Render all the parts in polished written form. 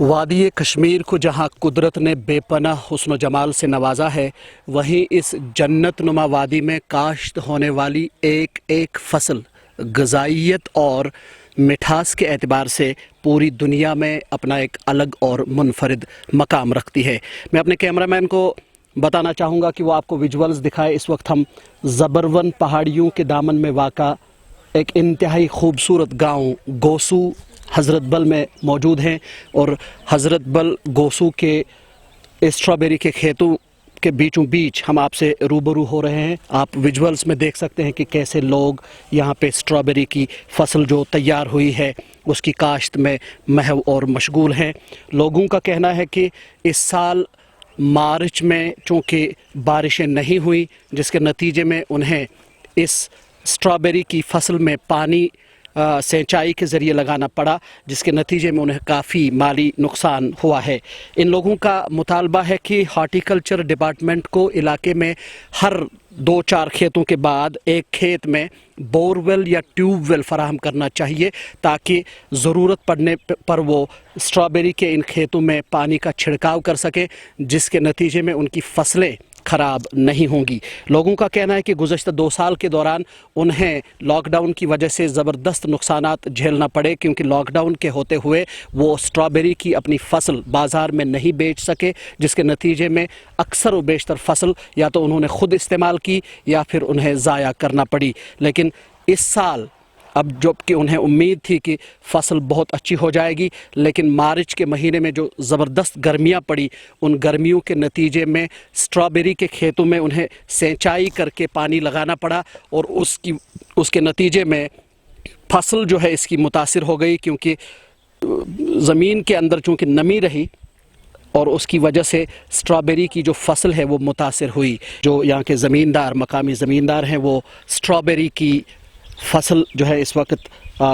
وادی کشمیر کو جہاں قدرت نے بے پناہ حسن و جمال سے نوازا ہے، وہیں اس جنت نما وادی میں کاشت ہونے والی ایک ایک فصل غذائیت اور مٹھاس کے اعتبار سے پوری دنیا میں اپنا ایک الگ اور منفرد مقام رکھتی ہے۔ میں اپنے کیمرہ مین کو بتانا چاہوں گا کہ وہ آپ کو ویژولز دکھائے۔ اس وقت ہم زبرون پہاڑیوں کے دامن میں واقع ایک انتہائی خوبصورت گاؤں گوسو حضرت بل میں موجود ہیں، اور حضرت بل گوسو کے اسٹرابیری کے کھیتوں کے بیچوں بیچ ہم آپ سے روبرو ہو رہے ہیں۔ آپ ویژولز میں دیکھ سکتے ہیں کہ کیسے لوگ یہاں پہ اسٹرابیری کی فصل جو تیار ہوئی ہے اس کی کاشت میں محو اور مشغول ہیں۔ لوگوں کا کہنا ہے کہ اس سال مارچ میں چونکہ بارشیں نہیں ہوئیں، جس کے نتیجے میں انہیں اس اسٹرابیری کی فصل میں پانی سینچائی کے ذریعے لگانا پڑا، جس کے نتیجے میں انہیں کافی مالی نقصان ہوا ہے۔ ان لوگوں کا مطالبہ ہے کہ ہارٹیکلچر ڈپارٹمنٹ کو علاقے میں ہر 2-4 کھیتوں کے بعد ایک کھیت میں بور ویل یا ٹیوب ویل فراہم کرنا چاہیے، تاکہ ضرورت پڑنے پر وہ اسٹرابیری کے ان کھیتوں میں پانی کا چھڑکاؤ کر سکیں، جس کے نتیجے میں ان کی فصلیں خراب نہیں ہوں گی۔ لوگوں کا کہنا ہے کہ گزشتہ 2 سال کے دوران انہیں لاک ڈاؤن کی وجہ سے زبردست نقصانات جھیلنا پڑے، کیونکہ لاک ڈاؤن کے ہوتے ہوئے وہ اسٹرابیری کی اپنی فصل بازار میں نہیں بیچ سکے، جس کے نتیجے میں اکثر و بیشتر فصل یا تو انہوں نے خود استعمال کی یا پھر انہیں ضائع کرنا پڑی۔ لیکن اس سال اب جب کہ انہیں امید تھی کہ فصل بہت اچھی ہو جائے گی، لیکن مارچ کے مہینے میں جو زبردست گرمیاں پڑی، ان گرمیوں کے نتیجے میں اسٹرابیری کے کھیتوں میں انہیں سینچائی کر کے پانی لگانا پڑا، اور اس کے نتیجے میں فصل جو ہے اس کی متاثر ہو گئی، کیونکہ زمین کے اندر چونکہ نمی رہی اور اس کی وجہ سے اسٹرابیری کی جو فصل ہے وہ متاثر ہوئی۔ جو یہاں کے زمیندار، مقامی زمیندار ہیں، وہ اسٹرابیری کی فصل جو ہے اس وقت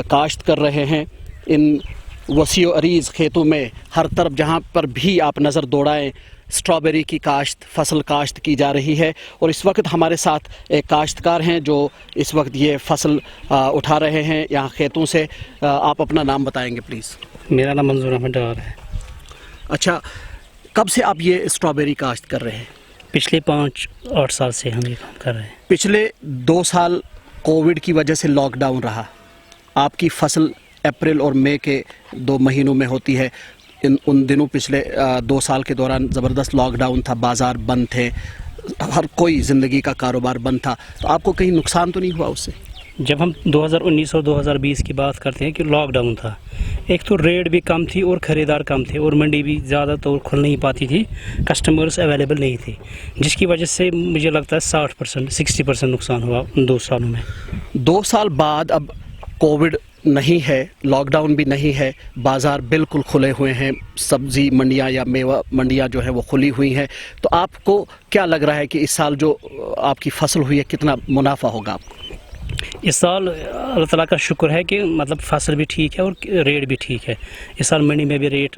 کاشت کر رہے ہیں۔ ان وسیع و عریض کھیتوں میں ہر طرف جہاں پر بھی آپ نظر دوڑائیں، اسٹرابیری کی فصل کاشت کی جا رہی ہے۔ اور اس وقت ہمارے ساتھ ایک کاشتکار ہیں جو اس وقت یہ فصل اٹھا رہے ہیں یہاں کھیتوں سے۔ آپ اپنا نام بتائیں گے پلیز؟ میرا نام منظور احمد ڈار ہے۔ اچھا، کب سے آپ یہ اسٹرابیری کاشت کر رہے ہیں؟ پچھلے 5-8 سال سے ہم یہ کام کر رہے ہیں۔ پچھلے 2 سال کووڈ کی وجہ سے لاک ڈاؤن رہا، آپ کی فصل اپریل اور مئی کے 2 مہینوں میں ہوتی ہے۔ ان دنوں پچھلے 2 سال کے دوران زبردست لاک ڈاؤن تھا، بازار بند تھے، ہر کوئی زندگی کا کاروبار بند تھا، تو آپ کو کہیں نقصان تو نہیں ہوا اس سے؟ جب ہم 2019 اور 2020 کی بات کرتے ہیں کہ لاک ڈاؤن تھا، ایک تو ریٹ بھی کم تھی اور خریدار کم تھے، اور منڈی بھی زیادہ طور کھل نہیں پاتی تھی، کسٹمرز اویلیبل نہیں تھے، جس کی وجہ سے مجھے لگتا ہے 60% نقصان ہوا ان 2 سالوں میں۔ 2 سال بعد اب کووڈ نہیں ہے، لاک ڈاؤن بھی نہیں ہے، بازار بالکل کھلے ہوئے ہیں، سبزی منڈیاں یا میوہ منڈیاں جو ہے وہ کھلی ہوئی ہیں، تو آپ کو کیا لگ رہا ہے کہ اس سال جو آپ کی فصل ہوئی ہے کتنا منافع ہوگا آپ کو؟ اس سال اللہ تعالیٰ کا شکر ہے کہ مطلب فصل بھی ٹھیک ہے اور ریٹ بھی ٹھیک ہے۔ اس سال منڈی میں بھی ریٹ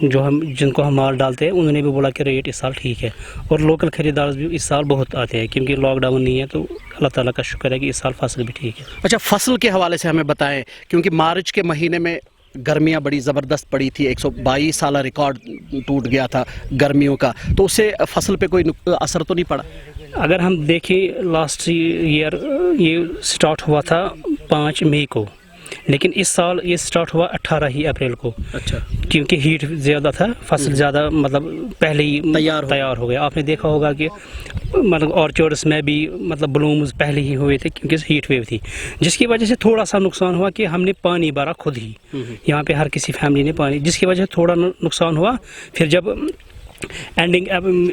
جن کو ہم مال ڈالتے ہیں، انہوں نے بھی بولا کہ ریٹ اس سال ٹھیک ہے، اور لوکل خریدار بھی اس سال بہت آتے ہیں، کیونکہ لاک ڈاؤن نہیں ہے، تو اللہ تعالیٰ کا شکر ہے کہ اس سال فصل بھی ٹھیک ہے۔ اچھا، فصل کے حوالے سے ہمیں بتائیں، کیونکہ مارچ کے مہینے میں گرمیاں بڑی زبردست پڑی تھی، 122 سالہ ریکارڈ ٹوٹ گیا تھا گرمیوں کا، تو اس سے فصل پہ کوئی اثر تو نہیں پڑا؟ اگر ہم دیکھیں لاسٹ ایئر یہ سٹارٹ ہوا تھا 5 مئی کو، لیکن اس سال یہ سٹارٹ ہوا 18 ہی اپریل کو۔ اچھا، کیونکہ ہیٹ زیادہ تھا، فصل زیادہ مطلب پہلے ہی تیار ہو گیا۔ آپ نے دیکھا ہوگا کہ مطلب آرچرڈس میں بھی مطلب بلومز پہلے ہی ہوئے تھے، کیونکہ ہیٹ ویو تھی، جس کی وجہ سے تھوڑا سا نقصان ہوا کہ ہم نے پانی بھرا خود ہی، یہاں پہ ہر کسی فیملی نے پانی، جس کی وجہ سے تھوڑا نقصان ہوا۔ پھر جب اینڈنگ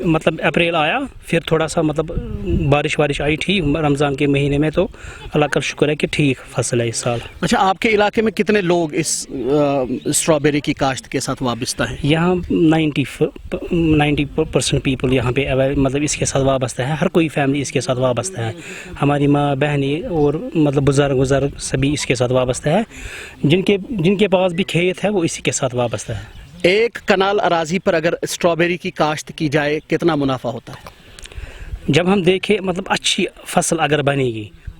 مطلب اپریل آیا، پھر تھوڑا سا مطلب بارش آئی تھی رمضان کے مہینے میں، تو اللہ کا شکر ہے کہ ٹھیک فصل ہے اس سال۔ اچھا، آپ کے علاقے میں کتنے لوگ اس اسٹرابیری کی کاشت کے ساتھ وابستہ ہیں؟ یہاں 90% پیپل یہاں پہ مطلب اس کے ساتھ وابستہ ہے، ہر کوئی فیملی اس کے ساتھ وابستہ ہے، ہماری ماں بہنیں اور مطلب بزرگ سبھی اس کے ساتھ وابستہ ہے، جن کے پاس بھی کھیت ہے وہ اسی کے ساتھ وابستہ ہے۔ ایک کنال اراضی پر اگر اسٹرابیری کی کاشت کی جائے کتنا منافع ہوتا ہے؟ جب ہم دیکھیں مطلب اچھی فصل اگر بنے گی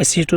80 to